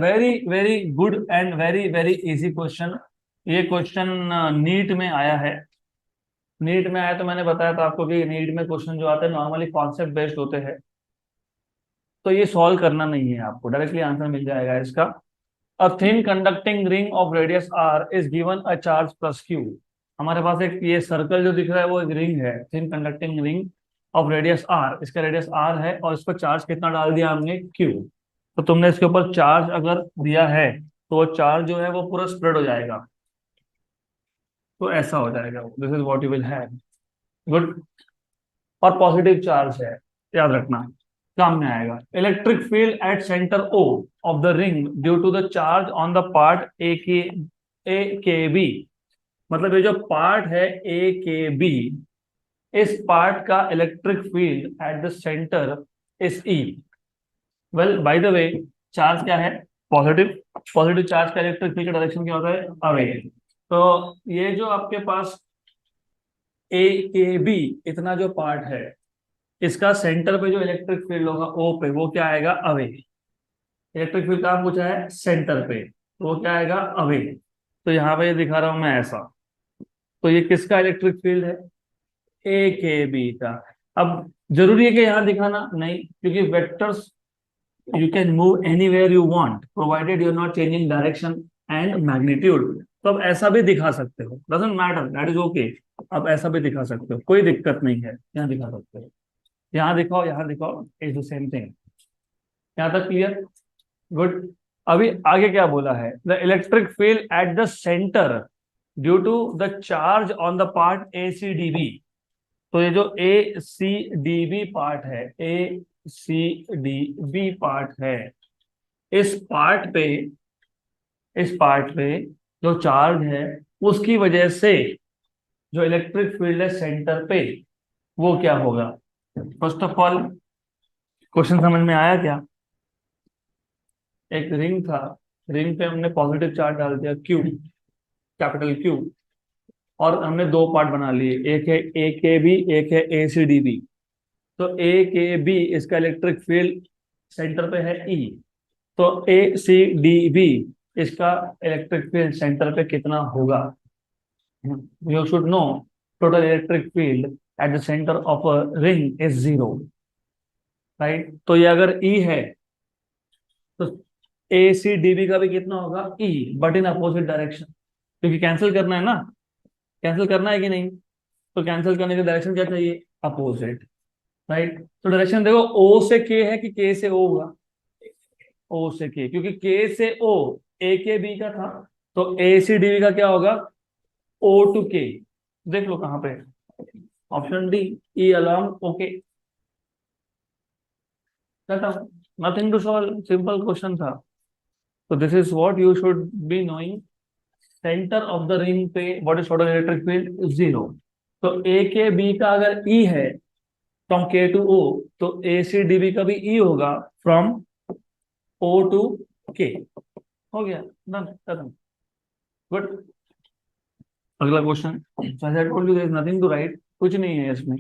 Very very good and very very easy question. ये question NEET में आया है। नीट में आया तो मैंने बताया था आपको कि नीट में क्वेश्चन जो आते हैं नॉर्मली कॉन्सेप्ट बेस्ड होते हैं। तो ये सॉल्व करना नहीं है, आपको डायरेक्टली आंसर मिल जाएगा इसका। A thin conducting ring of radius R is given a charge plus Q. हमारे पास एक ये सर्कल जो दिख रहा है वो एक रिंग है, thin conducting ring of radius R. इसका रेडियस आर है और इस पर चार्ज कितना डाल दिया हमने, क्यू। तो तुमने इसके ऊपर चार्ज अगर दिया है तो वो चार्ज जो है वो पूरा स्प्रेड हो जाएगा। तो ऐसा हो जाएगा, this is what you will have. Good. और पॉजिटिव चार्ज है, याद रखना, काम में आएगा। Electric field at centre O of the ring due to the charge on the part A K B. मतलब ये जो पार्ट है ए के बी, इस पार्ट का electric field at the centre is E. Well by the way, charge क्या है, positive. Positive charge का electric field का डायरेक्शन क्या होता है, अवे। तो ये जो आपके पास ए के बी इतना जो पार्ट है, इसका सेंटर पे जो इलेक्ट्रिक फील्ड होगा ओ पे, वो क्या आएगा, अवे। इलेक्ट्रिक फील्ड कहाँ पूछा है, सेंटर पे, तो वो क्या आएगा, अवे। तो यहाँ पे दिखा रहा हूं मैं ऐसा। तो ये किसका इलेक्ट्रिक फील्ड है, ए के बी का। अब जरूरी है कि यहाँ दिखाना नहीं, क्योंकि vectors you can move anywhere you want provided you're not changing direction and magnitude। तो अब ऐसा भी दिखा सकते हो, doesn't matter, that is okay। अब ऐसा भी दिखा सकते हो, कोई दिक्कत नहीं है, यहाँ दिखा सकते हो। यहाँ दिखाओ, इज द सेम थिंग। यहाँ तक क्लियर, गुड। अभी आगे क्या बोला है, the electric field at the centre due to the charge on the part A C D B. तो ये जो A C D B part है, A C D B part है, इस पार्ट पे, इस पार्ट पे जो चार्ज है उसकी वजह से जो इलेक्ट्रिक फील्ड है सेंटर पे, वो क्या होगा। फर्स्ट ऑफ ऑल, क्वेश्चन समझ में आया क्या। एक रिंग था, रिंग पे हमने पॉजिटिव चार्ज डाल दिया क्यू, कैपिटल क्यू। और हमने दो पार्ट बना लिए, एक है ए के बी, एक है ए सी डी बी। तो ए के बी इसका इलेक्ट्रिक फील्ड सेंटर पे है ई। तो ए सी डी बी इसका इलेक्ट्रिक फील्ड सेंटर पे कितना होगा। You should know total electric field at the centre of a ring is zero, right. तो ये अगर ई है तो ए सी डी बी का भी कितना होगा, ई, बट इन अपोजिट डायरेक्शन। क्योंकि कैंसिल करना है ना, कैंसिल करना है कि नहीं। तो कैंसिल करने की डायरेक्शन क्या चाहिए, अपोजिट, राइट। तो डायरेक्शन देखो, ओ से के है कि के से ओ होगा, ओ से के, क्योंकि के से ओ ए के बी का था। तो ए सी डी बी का क्या होगा, ओ टू के। देख लो कहां पे, option D, E along okay. Nothing to solve, simple question था। तो this is what you should be knowing. Centre of the ring पे what is total electric field, zero. तो ए के बी का अगर ई है फ्रॉम के two O, तो ए C D B का भी ई होगा फ्रॉम ओ टू के। हो गया, डन, खत्म। गुड। अगला question, as I told you there is nothing to write, कुछ नहीं है इसमें।